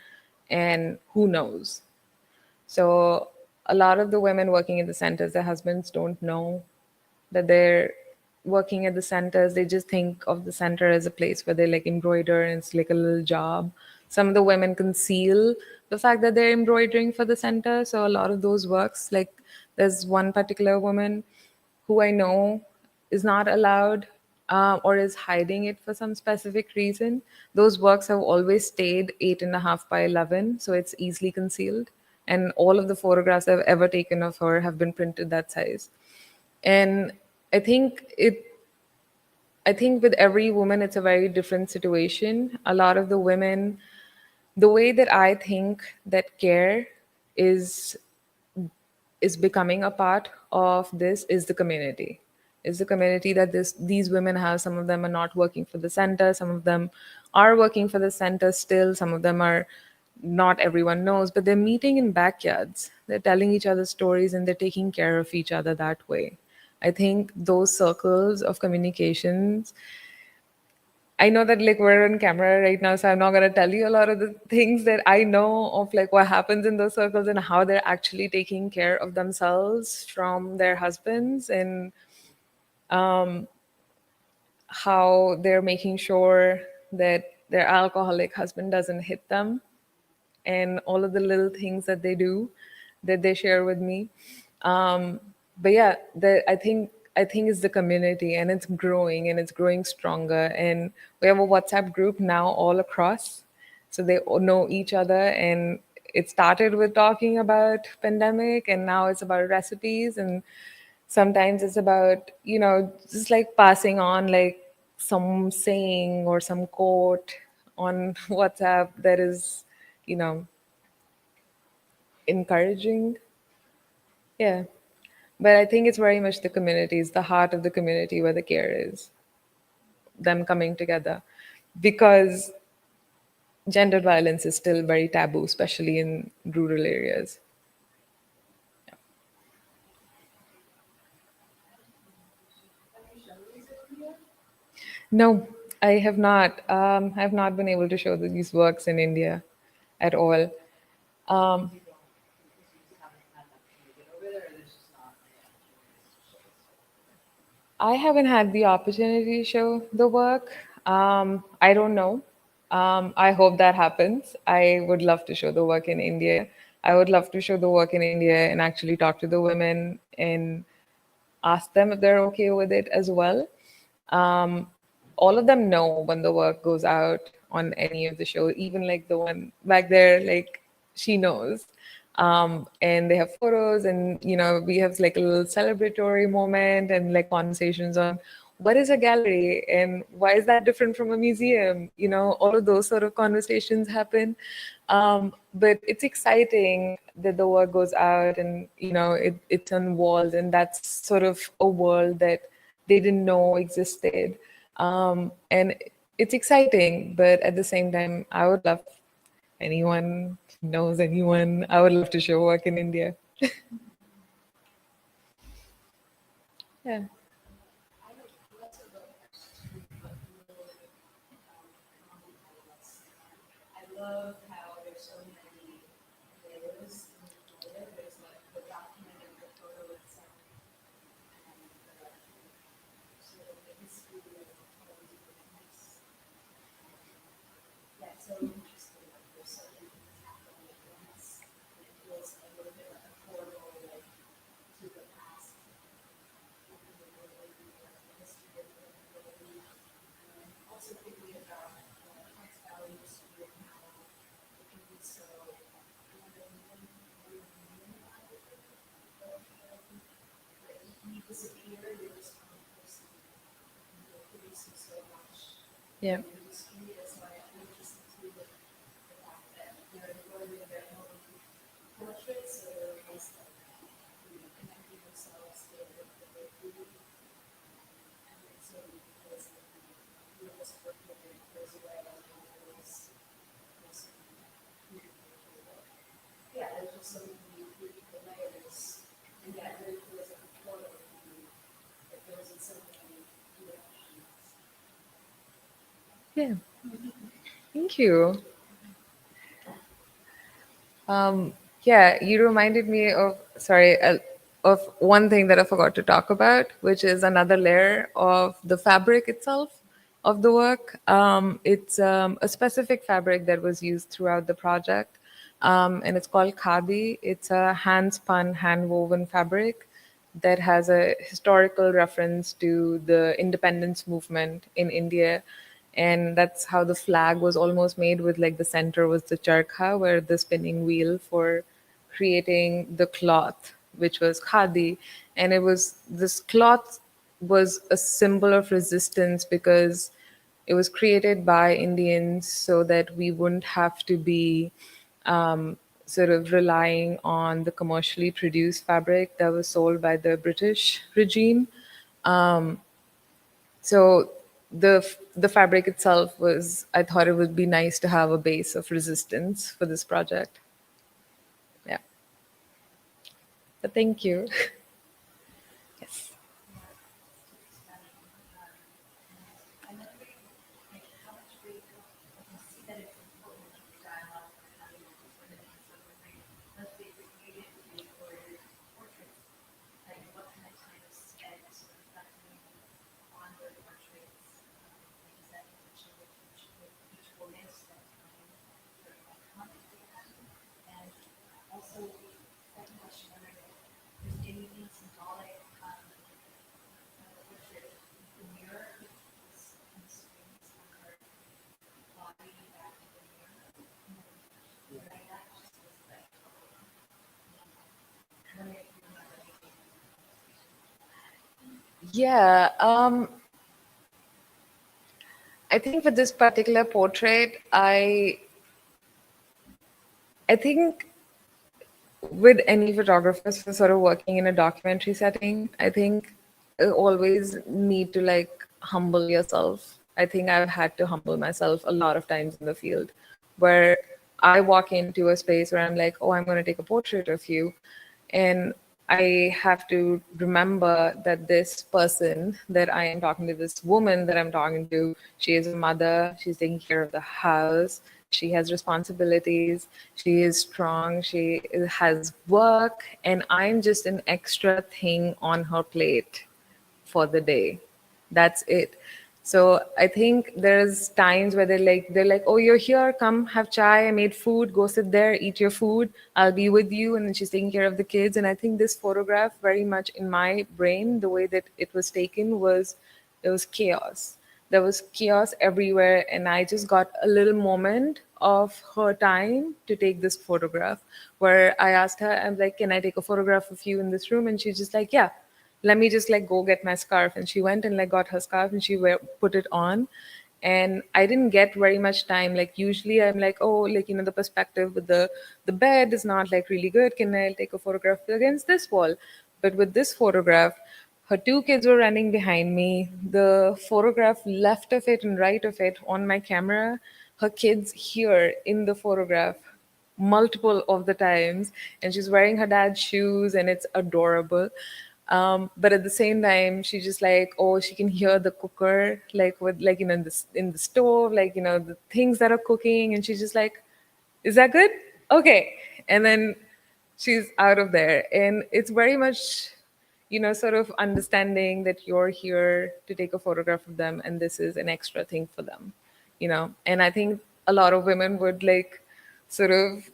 and who knows. So, a lot of the women working in the centers, their husbands don't know that they're working at the centers. They just think of the center as a place where they like embroider and it's like a little job. Some of the women conceal the fact that they're embroidering for the center. So a lot of those works, like there's one particular woman who I know is not allowed or is hiding it for some specific reason. Those works have always stayed 8.5 by 11, so it's easily concealed. And all of the photographs I've ever taken of her have been printed that size. And I think it I think with every woman it's a very different situation. A lot of the women, the way that I think that care is is becoming a part of this is the community. Is the community that these women have. Some of them are not working for the center, some of them are working for the center still, some of them are not, everyone knows, but they're meeting in backyards. They're telling each other stories and they're taking care of each other that way. I think those circles of communications, I know that like we're on camera right now, so I'm not gonna tell you a lot of the things that I know of like what happens in those circles and how they're actually taking care of themselves from their husbands and how they're making sure that their alcoholic husband doesn't hit them and all of the little things that they do that they share with me. But yeah, I think it's the community and it's growing stronger. And we have a WhatsApp group now all across, so they all know each other. And it started with talking about pandemic, and now it's about recipes. And Sometimes it's about, just like passing on like some saying or some quote on WhatsApp that is, you know, encouraging. Yeah. But I think it's very much the community, it's the heart of the community where the care is, them coming together. Because gender violence is still very taboo, especially in rural areas. No, I have not. I have not been able to show these works in India at all. Um, I haven't had the opportunity to show the work. I don't know. I hope that happens. I would love to show the work in India. I would love to show the work in India and actually talk to the women and ask them if they're okay with it as well. Um, all of them know when the work goes out on any of the show, even like the one back there, like she knows. And they have photos, and we have like a little celebratory moment and like conversations on what is a gallery and why is that different from a museum. All of those sort of conversations happen. But it's exciting that the work goes out and it's on walls, and that's sort of a world that they didn't know existed. And it's exciting, but at the same time, I would love anyone who knows anyone. I would love to show work in India. Yeah. I love how there's so many layers in the photo. There's like the document and the photo itself, and sort of the history of all these events. Yeah, so interesting. Like there's so many things happening at once. And it feels a little bit like a portal, like to the past, the history of the ability. Also thinking about textile industry and how it can be so you disappear, you're just one person, and you're producing so much Yeah. industry. So I'm interested too with the fact that they're embroidering their own portraits, so they're almost like connecting themselves to their food. And then so because you almost work with it goes away and there's yeah, there's just so many beautiful layers, and that really feels like a portal that goes in so many directions. Yeah. Thank you. Yeah, you reminded me of, sorry, of one thing that I forgot to talk about, which is another layer of the fabric itself of the work. It's a specific fabric that was used throughout the project, and it's called khadi. It's a hand-spun, hand-woven fabric that has a historical reference to the independence movement in India. And that's how the flag was almost made, with like the center was the charkha, where the spinning wheel for creating the cloth, which was khadi. And this cloth was a symbol of resistance because it was created by Indians so that we wouldn't have to be sort of relying on the commercially produced fabric that was sold by the British regime. So the fabric itself was, I thought it would be nice to have a base of resistance for this project. Yeah. But thank you. Yes. I know like how much weight you see that it's important to dialogue and having this women and so like let's say you created for your portraits, like what kind of time is spent reflecting on their portraits? Like is that intentional with each woman spend time for like commenting on that? And also second question, wondering if there's anything Yeah, I think for this particular portrait, I think with any photographers who are sort of working in a documentary setting, I think you always need to like humble yourself. I think I've had to humble myself a lot of times in the field where I walk into a space where I'm like, oh, I'm going to take a portrait of you. And I have to remember that this person that I am talking to, this woman that I'm talking to, she is a mother, she's taking care of the house, she has responsibilities, she is strong, she has work, and I'm just an extra thing on her plate for the day. That's it. So I think there's times where they're like, oh, you're here, come have chai, I made food, go sit there, eat your food, I'll be with you. And then she's taking care of the kids. And I think this photograph very much in my brain, the way that it was taken was there was chaos. There was chaos everywhere, and I just got a little moment of her time to take this photograph where I asked her, I'm like, can I take a photograph of you in this room? And she's just like, yeah, let me just like go get my scarf. And she went and like got her scarf and put it on. And I didn't get very much time. Like usually I'm like, oh, like, the perspective with the bed is not like really good, can I take a photograph against this wall? But with this photograph, her two kids were running behind me, the photograph left of it and right of it on my camera, her kids here in the photograph multiple of the times, and she's wearing her dad's shoes and it's adorable. But at the same time, she just like, oh, she can hear the cooker, like with like, in the stove, like, the things that are cooking. And she's just like, is that good? Okay. And then she's out of there. And it's very much, sort of understanding that you're here to take a photograph of them and this is an extra thing for them. And I think a lot of women would like sort of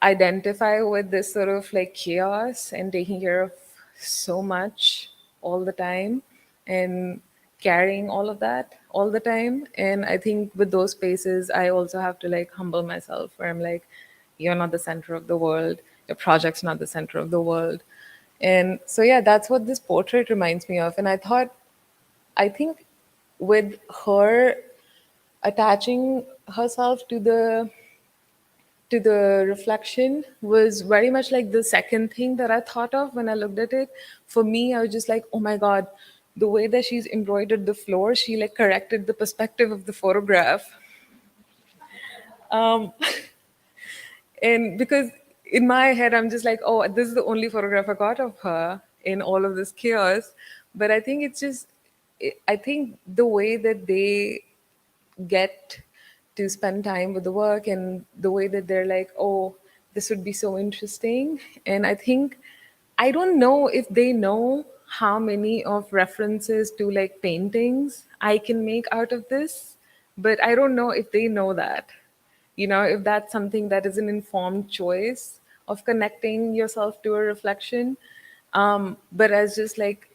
identify with this sort of like chaos and taking care of so much all the time and carrying all of that all the time. And I think with those spaces, I also have to like humble myself where I'm like, you're not the center of the world, your project's not the center of the world. And so, yeah, that's what this portrait reminds me of. And I think with her attaching herself to the reflection was very much like the second thing that I thought of when I looked at it. For me, I was just like, oh my God, the way that she's embroidered the floor, she like corrected the perspective of the photograph. Um, and because in my head, I'm just like, oh, this is the only photograph I got of her in all of this chaos. But I think I think the way that they get to spend time with the work and the way that they're like, oh, this would be so interesting. And I think, I don't know if they know how many of references to like paintings I can make out of this, but I don't know if they know that. If that's something that is an informed choice of connecting yourself to a reflection. But as just like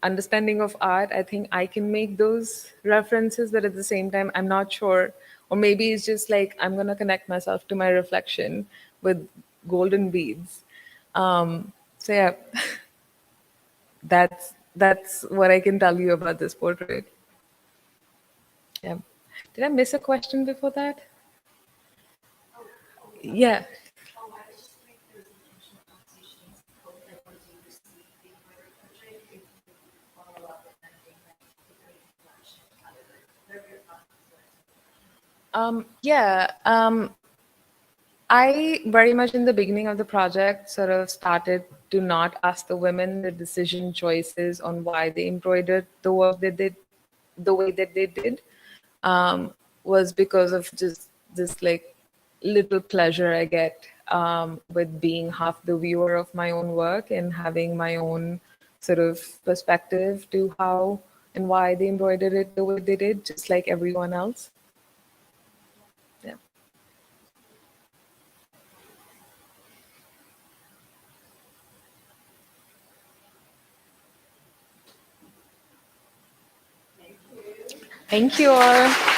understanding of art, I think I can make those references, but at the same time, I'm not sure. Or maybe it's just like I'm going to connect myself to my reflection with golden beads. So yeah, that's what I can tell you about this portrait. Yeah. Did I miss a question before that? Yeah. Oh, I was just wondering if there was intentional conversations, like once you receive the embroidered portrait, if you follow up with anything like figuring reflection, whatever your process was. Yeah. I very much in the beginning of the project sort of started to not ask the women the decision choices on why they embroidered the work they did the way that they did, was because of just this like little pleasure I get with being half the viewer of my own work and having my own sort of perspective to how and why they embroidered it the way they did, just like everyone else. Yeah. Thank you all.